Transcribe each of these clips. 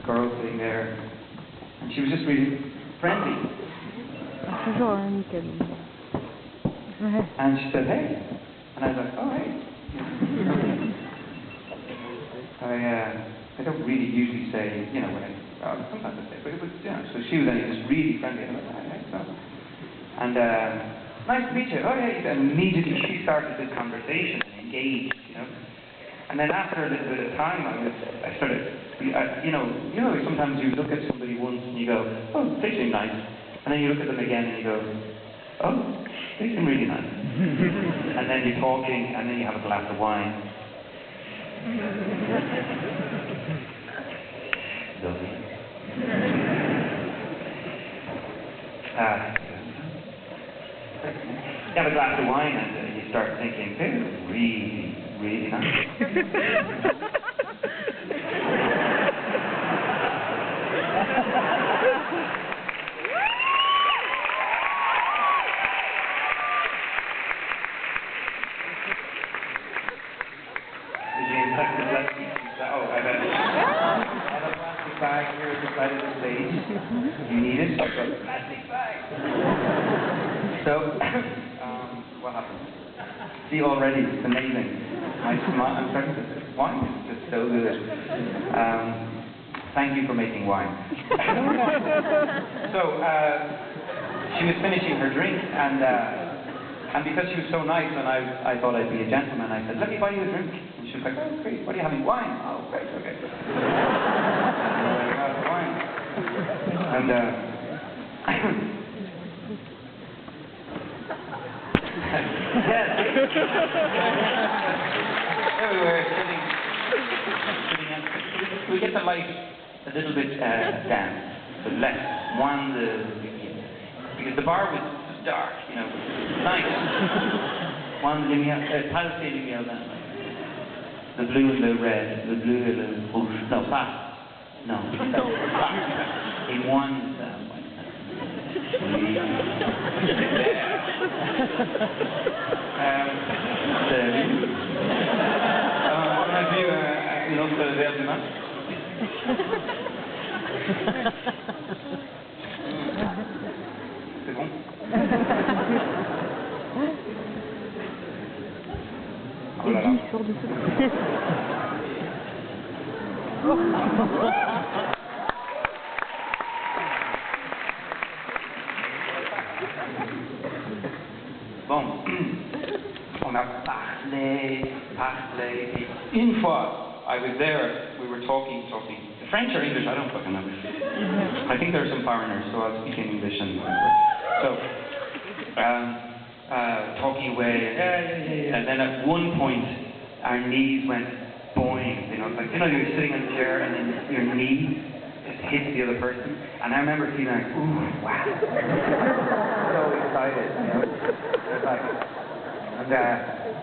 girl sitting there, and she was just really friendly. And she said, hey. And I was like, oh, hey. I don't really usually say, you know, when sometimes I say, but it was, you know, so she was anyway just really friendly. And I was like, hey, so. And nice to meet you. Oh, yeah. And immediately she started this conversation and engaged, you know. And then after a little bit of time, I started, you know, sometimes you look at somebody once and you go, oh, they seem nice. And then you look at them again and you go, oh, they seem really nice. And then you're talking, and then you have a glass of wine. Lovely. You have a glass of wine and you start thinking, they're really, really nice. Bag here at the side of the stage. You need it? I've got a plastic bag. So, what happened? See already, it's amazing. I'm starting to say, wine is just so good. Thank you for making wine. So, she was finishing her drink, and because she was so nice, and I thought I'd be a gentleman, I said, let me buy you a drink. And she was like, oh, great, what are you having? Wine? Oh, great, okay. Wine. And, yes. There we were, sitting we get the light a little bit down, but less. Because the bar was dark, you know, nice. Palette lumière down. The blue and the red, the blue and the rouge. No, pas. No. In one on a vu une autre verre de match. C'est bon? Oh là là. Bon, on a parlé. Et une fois, I was there, we were talking. French or English, I don't fucking know. I think there are some foreigners, so I'll speak in English and so, talking away, and then at one point, our knees went boing, you know, like, you know, you're sitting in a chair and then your knee just hits the other person, and I remember feeling like, ooh, wow, so excited, you know, it was like,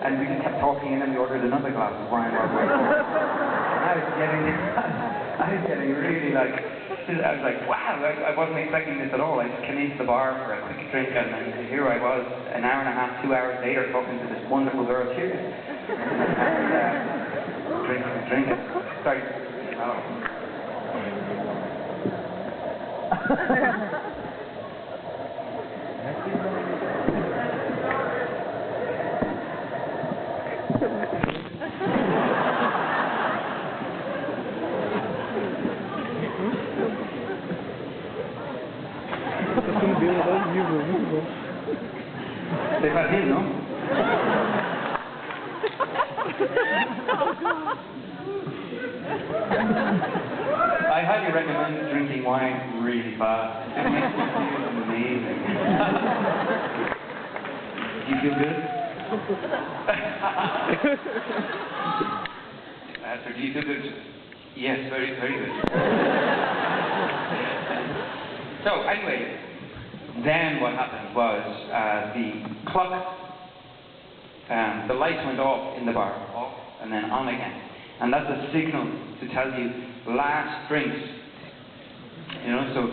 and we just kept talking, and then we ordered another glass of wine while we were talking, and I was getting really like, I was like, wow, I wasn't expecting this at all. I just came into the bar for a quick drink, and then here I was, an hour and a half, 2 hours later, talking to this wonderful girl. Cheers. And drink it. Sorry. Oh. C'est facile, non? I highly recommend drinking wine really fast. It makes you feel amazing. Do you feel good? So do you feel good? Yes, very, very good. So anyway, then what happened was the clock, the lights went off in the bar, off and then on again. And that's a signal to tell you last drinks. You know, so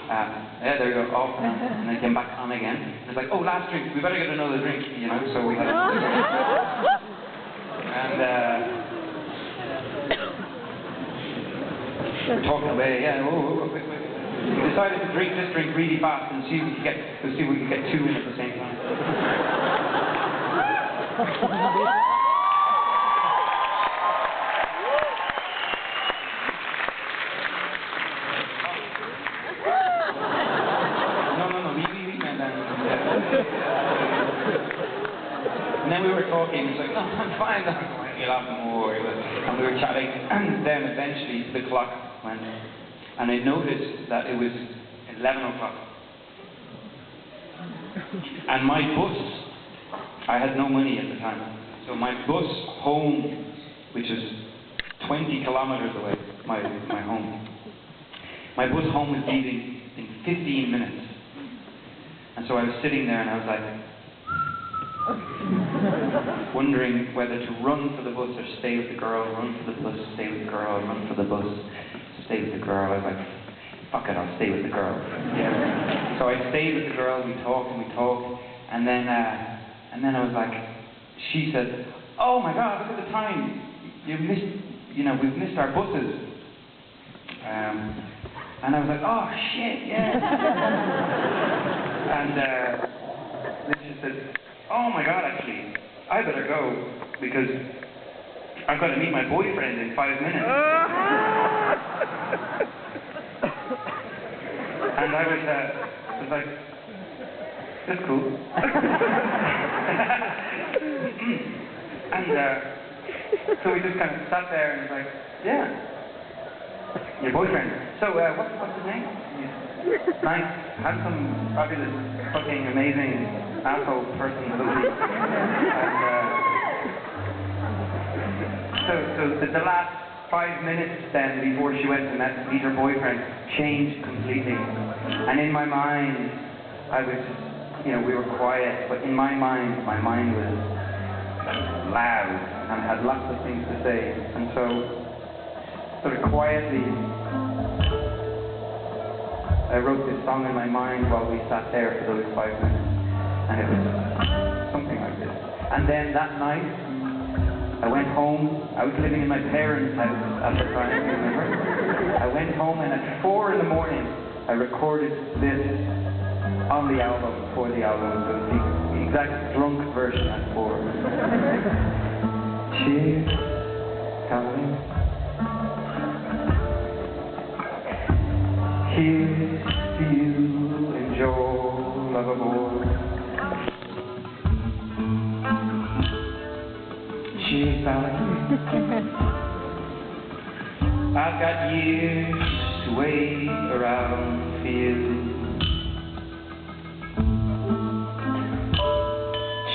yeah, there you go, off and then came back on again. And it's like, oh, last drink, we better get another drink, you know, so we had and We're talking away, yeah. Quick. We decided to drink this drink really fast and see if we could get two in at the same time. No, we and then we were talking, he was like, no, I'm fine, you'll have more. And we were chatting, and then eventually the clock went, and I noticed that it was 11 o'clock. And my bus, I had no money at the time, so my bus home, which is 20 kilometers away, my home, my bus home was leaving in 15 minutes. And so I was sitting there and I was like, wondering whether to run for the bus or stay with the girl, run for the bus, stay with the girl, run for the bus, stay with the girl. I was like, fuck it, I'll stay with the girl. Yeah. So I stayed with the girl, we talked, and then I was like, she said, oh my God, look at the time. We've missed our buses. And I was like, oh shit, yeah. And then she said, oh my God, actually, I better go because I've got to meet my boyfriend in 5 minutes. And I was like, that's cool. And so we just kind of sat there and was like, yeah, your boyfriend. So what's his name? Nice, handsome, fabulous, fucking amazing asshole person, lovely. And so the last 5 minutes then before she went to meet her boyfriend changed completely. And in my mind, I was, we were quiet, but in my mind was loud and had lots of things to say. And so, sort of quietly, I wrote this song in my mind while we sat there for those 5 minutes. And it was something like this. And then that night, I went home. I was living in my parents' house at the time, remember? I went home and at 4 in the morning, I recorded this on the album, for the album. So it's the exact drunk version at 4. Cheers, darling. Here's to you and your love aboard. Cheers, darling. I've got years to wait around for you.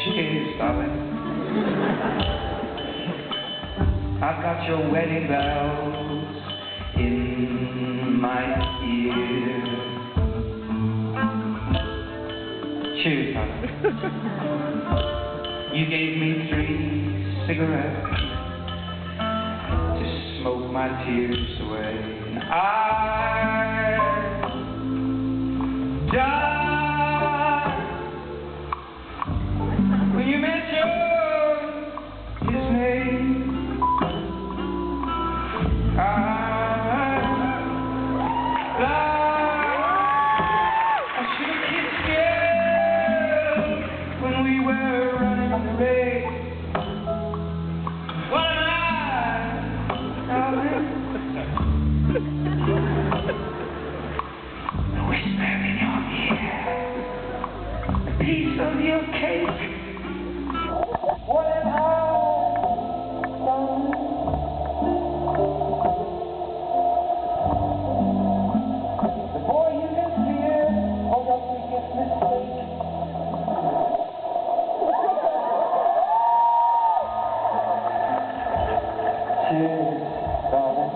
Cheers, darling. I've got your wedding bells in my ear. Cheers, darling. You gave me 3 cigarettes to smoke my tears away. And I died when you mentioned his name. I should have kissed you when we were running the race. What am I, darling? Whisper in your ear, a piece of your cake. What am I, darling? The boy you live here, or else we get mistaken. Cheers, darling.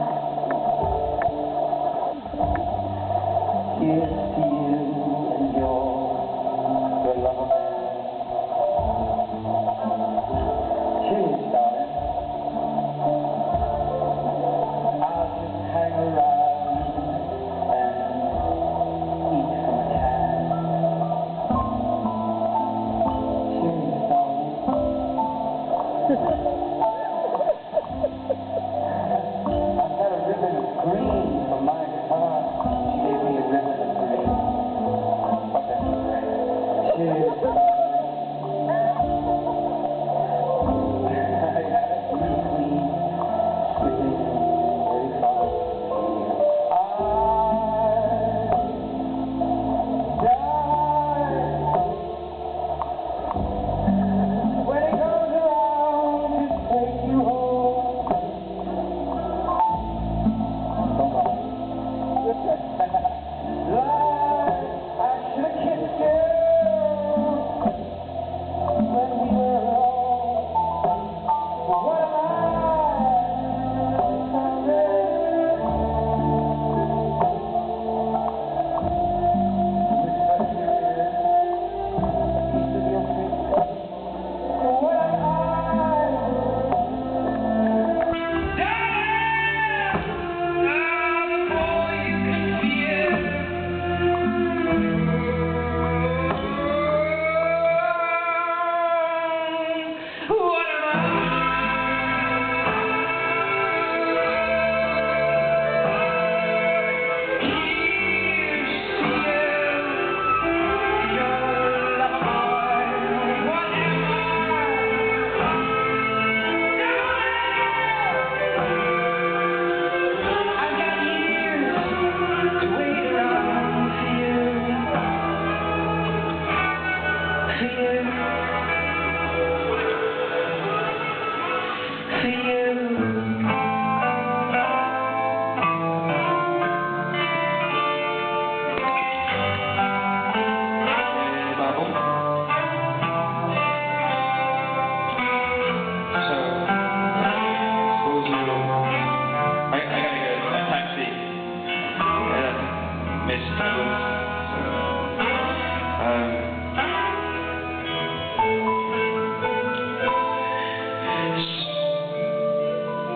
Here's to you and your love man. Cheers, darling. I'll just hang around and eat from a can. Cheers, darling. I've got a ribbon of green from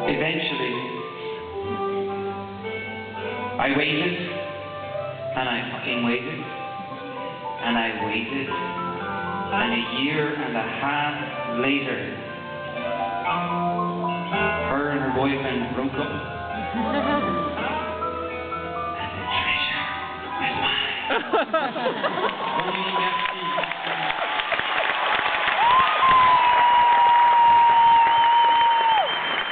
eventually, I waited, and I fucking waited, and I waited, and a year and a half later, her and her boyfriend broke up, and the treasure was mine.